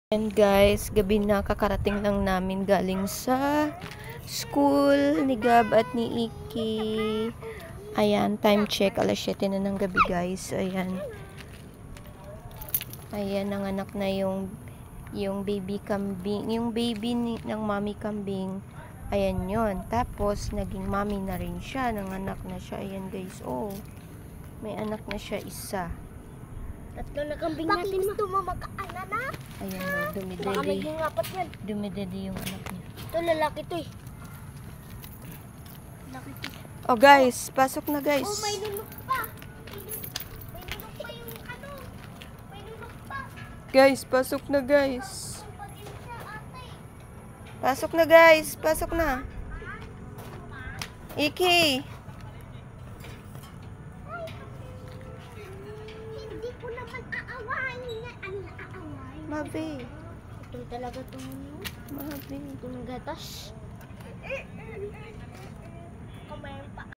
And guys, gabi na, kakarating lang namin galing sa school ni Gab at ni Iki. Ayan, time check, alas 7 na ng gabi guys. Ayan. Ayan, nanganak na yung baby kambing, yung baby ng mommy kambing. Ayan yon. Tapos, naging mommy na rin siya, nanganak na siya. Ayan guys, oh. May anak na siya isa. Tatlo na kambing natin. Bakit gusto mo mag-anak? Ayan o, Baka maging apat yan. dumidede yung anak niya. Ito, lalaki to eh. Lalaki to. Oh guys, pasok na guys. Oh, may lunok pa. May lunok pa yung ano. May lunok pa. Guys, pasok na guys. Pasok na guys, pasok na. Iki. Hindi ko naman aawain na. Ano na aawain? Mabe. Ito talaga itong Mabe. itong gatas.